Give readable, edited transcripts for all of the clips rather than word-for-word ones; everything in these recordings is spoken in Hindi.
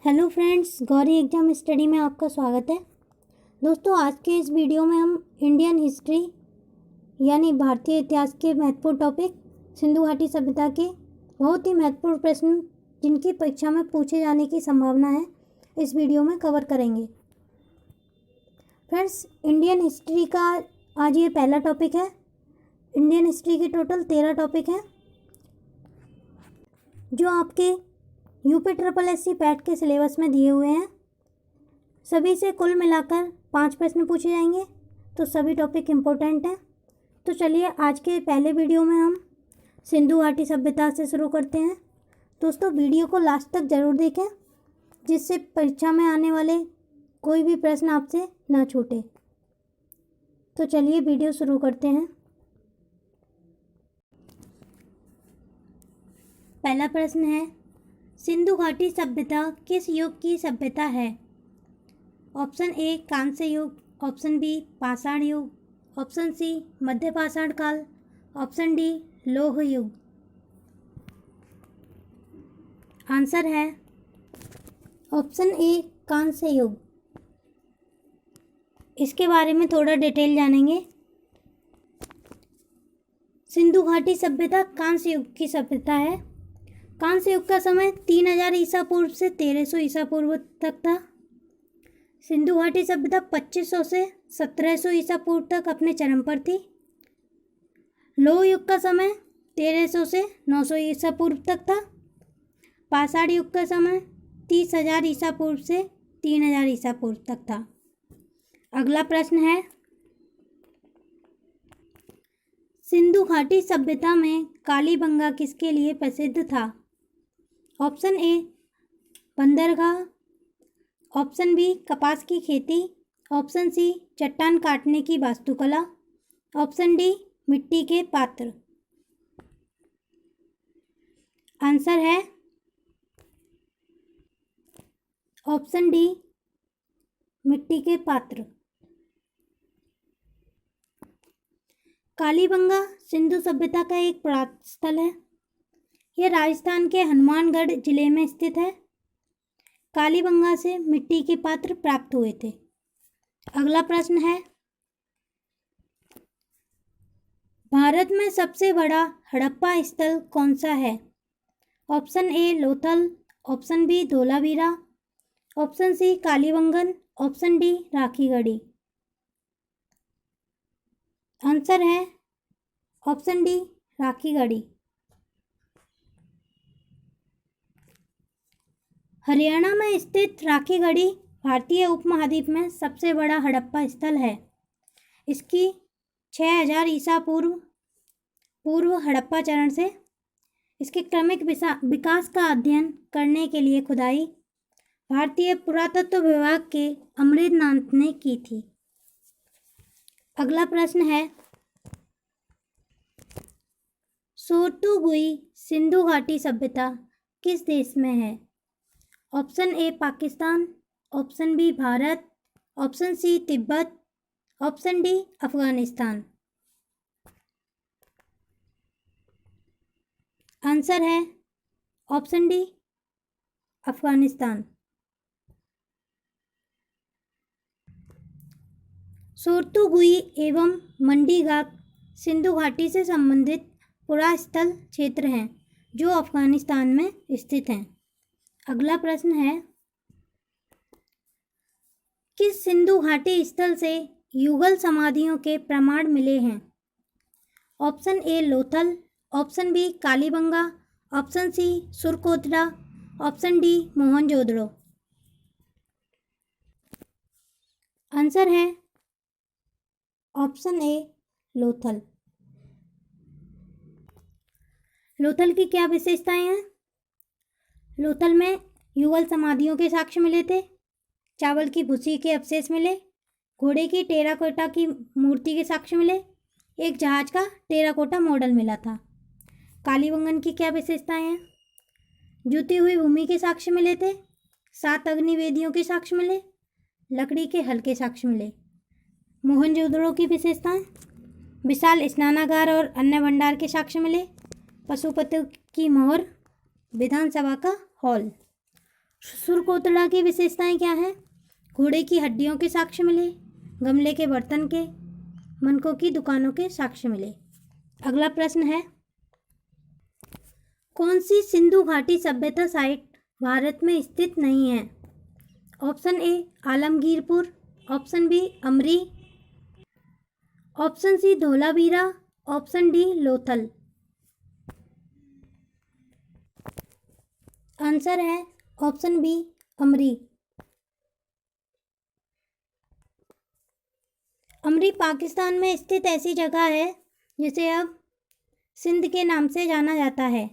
Hello friends, Gauri exam study में आपका स्वागत है। दोस्तों, आज के इस वीडियो में हम इंडियन हिस्ट्री यानी भारतीय इतिहास के महत्वपूर्ण टॉपिक सिंधु घाटी सभ्यता के बहुत ही महत्वपूर्ण प्रश्न जिनकी परीक्षा में पूछे जाने की संभावना है, इस वीडियो में कवर करेंगे। फ्रेंड्स, इंडियन हिस्ट्री का आज ये पहला टॉपिक है। इंडियन हिस्ट्री के टोटल 13 टॉपिक हैं जो आपके यूपी SSS पैट के सिलेबस में दिए हुए हैं। सभी से कुल मिलाकर 5 प्रश्न पूछे जाएंगे, तो सभी टॉपिक इम्पोर्टेंट हैं। तो चलिए आज के पहले वीडियो में हम सिंधु घाटी सभ्यता से शुरू करते हैं। दोस्तों, वीडियो को लास्ट तक ज़रूर देखें, जिससे परीक्षा में आने वाले कोई भी प्रश्न आपसे ना छूटे। तो चलिए वीडियो शुरू करते हैं। पहला प्रश्न है, सिंधु घाटी सभ्यता किस युग की सभ्यता है? ऑप्शन ए कांस्य युग, ऑप्शन बी पाषाण युग, ऑप्शन सी मध्य पाषाण काल, ऑप्शन डी लौह युग। आंसर है ऑप्शन ए कांस्य युग। इसके बारे में थोड़ा डिटेल जानेंगे। सिंधु घाटी सभ्यता कांस्य युग की सभ्यता है। कांस्य युग का समय 3000 ईसा पूर्व से 1300 ईसा पूर्व तक था। सिंधु घाटी सभ्यता 2500 से 1700 ईसा पूर्व तक अपने चरम पर थी। लौह युग का समय 1300 से 900 ईसा पूर्व तक था। पाषाण युग का समय 30,000 ईसा पूर्व से 3000 ईसा पूर्व तक था। अगला प्रश्न है, सिंधु घाटी सभ्यता में कालीबंगा किसके लिए प्रसिद्ध था? ऑप्शन ए बंदरगाह, ऑप्शन बी कपास की खेती, ऑप्शन सी चट्टान काटने की वास्तुकला, ऑप्शन डी मिट्टी के पात्र। आंसर है ऑप्शन डी मिट्टी के पात्र। कालीबंगा सिंधु सभ्यता का एक पुरातन स्थल है। यह राजस्थान के हनुमानगढ़ जिले में स्थित है। कालीबंगा से मिट्टी के पात्र प्राप्त हुए थे। अगला प्रश्न है, भारत में सबसे बड़ा हड़प्पा स्थल कौन सा है? Option A Lothal, option B Dholavira, option C Kalibangan, option D Rakhigarhi. Answer है ऑप्शन डी राखीगढ़ी। हरियाणा में स्थित राखीगढ़ी भारतीय उपमहाद्वीप में सबसे बड़ा हड़प्पा स्थल है। इसकी 6000 ईसा पूर्व हड़प्पा चरण से इसके क्रमिक विकास का अध्ययन करने के लिए खुदाई भारतीय पुरातत्व विभाग के अमृतनाथ ने की थी। अगला प्रश्न है, सोरटूगुई सिंधु घाटी सभ्यता किस देश में है? Option A Pakistan, option B Bharat, option C Tibet, option D Afghanistan. Answer है ऑप्शन डी अफगानिस्तान। सोरटूगुई एवं मंडीगाक सिंधु घाटी से संबंधित पुरास्थल क्षेत्र हैं जो अफगानिस्तान में स्थित हैं। अगला प्रश्न है, किस सिंधु घाटी स्थल से युगल समाधियों के प्रमाण मिले हैं? Option A Lothal, option B Kalibanga, option C Surkotada, option D Mohenjodaro. Answer है ऑप्शन ए लोथल। लोथल की क्या विशेषताएं हैं? लोथल में युगल समाधियों के साक्ष्य मिले थे, चावल की भूसी के अवशेष मिले, घोड़े की टेराकोटा की मूर्ति के साक्ष्य मिले, एक जहाज का टेराकोटा मॉडल मिला था। कालीबंगन की क्या विशेषताएं हैं? जुती हुई भूमि के साक्ष्य मिले थे, 7 अग्निवेदियों के साक्ष्य मिले, लकड़ी के हल के साक्ष्य मिले। मोहनजोदड़ो की विशेषताएं, विशाल स्नानागार और अन्य भंडार के साक्ष्य मिले, पशुपति की मोहर, विधानसभा का हॉल। सुरकोटड़ा की विशेषताएं क्या हैं? घोड़े की हड्डियों के साक्ष्य मिले, गमले के बर्तन के, मनकों की दुकानों के साक्ष्य मिले। अगला प्रश्न है, कौन सी सिंधु घाटी सभ्यता साइट भारत में स्थित नहीं है? Option A Alamgirpur, option B Amri, option C Dholavira, option D Lothal. Answer है ऑप्शन बी अमरी। अमरी पाकिस्तान में स्थित ऐसी जगह है जिसे अब सिंध के नाम से जाना जाता है।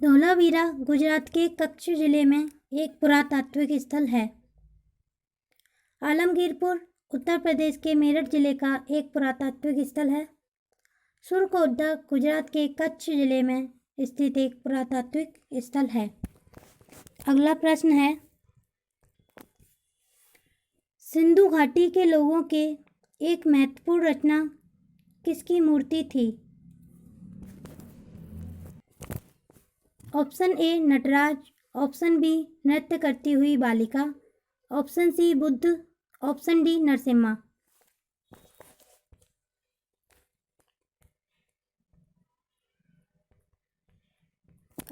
धोलावीरा गुजरात के कच्छ जिले में एक पुरातात्विक स्थल है। आलमगीरपुर उत्तर प्रदेश के मेरठ जिले का एक पुरातात्विक स्थल है। सुरकोटड़ा गुजरात के कच्छ जिले में स्थित एक पुरातात्विक स्थल है। अगला प्रश्न है, सिंधु घाटी के लोगों के एक महत्वपूर्ण रचना किसकी मूर्ति थी? Option A Nataraj, option B नृत्य करती हुई बालिका, option C Buddha, option D Narasimha.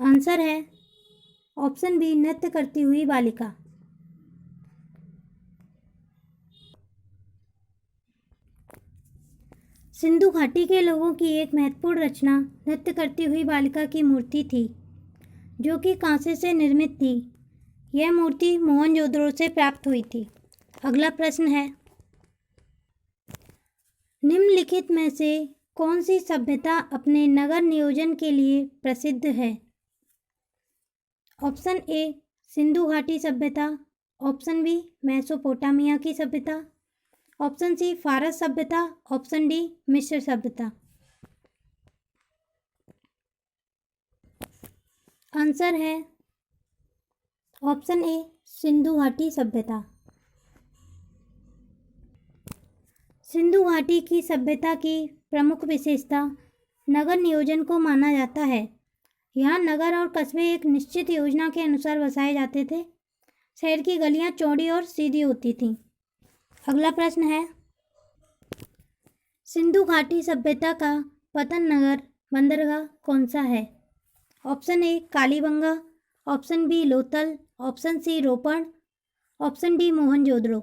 Answer है ऑप्शन बी नृत्य करती हुई बालिका। सिंधु घाटी के लोगों की एक महत्वपूर्ण रचना नृत्य करती हुई बालिका की मूर्ति थी, जो कि कांसे से निर्मित थी। यह मूर्ति मोहनजोदड़ो से प्राप्त हुई थी। अगला प्रश्न है, निम्नलिखित में से कौन सी सभ्यता अपने नगर नियोजन के लिए प्रसिद्ध है? ऑप्शन ए सिंधु घाटी सभ्यता, ऑप्शन बी मेसोपोटामिया की सभ्यता, ऑप्शन सी फारस सभ्यता, ऑप्शन डी मिस्र सभ्यता। आंसर है ऑप्शन ए सिंधु घाटी सभ्यता। सिंधु घाटी की सभ्यता की प्रमुख विशेषता नगर नियोजन को माना जाता है। यहाँ नगर और कस्बे एक निश्चित योजना के अनुसार बसाए जाते थे। शहर की गलियाँ चौड़ी और सीधी होती थीं। अगला प्रश्न है, सिंधु घाटी सभ्यता का पतन नगर बंदरगाह कौन सा है? Option A Kalibanga, option B Lothal, option C Ropar, option D Mohenjodaro.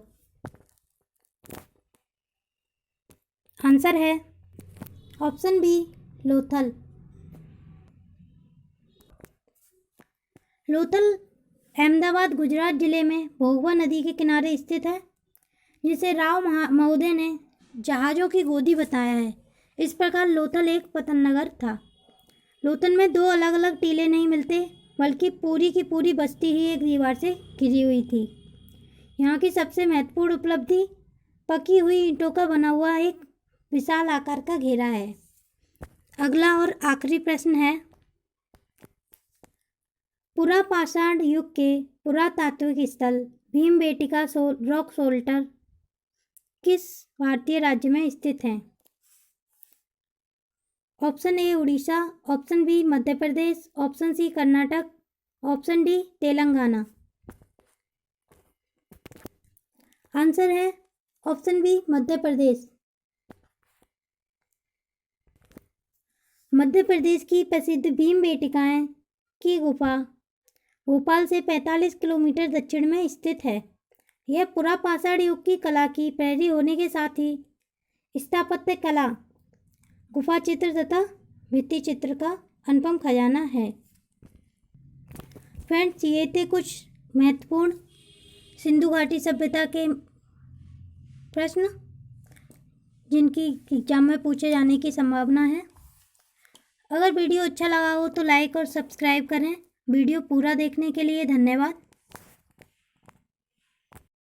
Answer है ऑप्शन बी लोथल। लोथल अहमदाबाद गुजरात जिले में भोगवा नदी के किनारे स्थित है, जिसे राव महोदय ने जहाज़ों की गोदी बताया है। इस प्रकार लोथल एक पतन नगर था। लोथल में दो अलग अलग टीले नहीं मिलते, बल्कि पूरी की पूरी बस्ती ही एक दीवार से घिरी हुई थी। यहाँ की सबसे महत्वपूर्ण उपलब्धि पकी हुई ईंटों का बना हुआ एक विशाल आकार का घेरा है। अगला और आखिरी प्रश्न है, पुरापाषाण युग के पुरातात्विक स्थल भीमबेटका रॉक सोल्टर किस भारतीय राज्य में स्थित हैं? Option A Orissa, option B Madhya Pradesh, option C Karnataka, option D Telangana. Answer है ऑप्शन बी मध्य प्रदेश। मध्य प्रदेश की प्रसिद्ध भीमबेटकाएं की गुफा भोपाल से 45 किलोमीटर दक्षिण में स्थित है। यह पुरापाषाण युग की कला की पैरवी होने के साथ ही स्थापत्य कला, गुफा चित्र तथा भित्ति चित्र का अनुपम खजाना है। फ्रेंड्स, ये थे कुछ महत्वपूर्ण सिंधु घाटी सभ्यता के प्रश्न जिनकी एग्जाम में पूछे जाने की संभावना है। अगर वीडियो अच्छा लगा हो तो लाइक और सब्सक्राइब करें। वीडियो पूरा देखने के लिए धन्यवाद।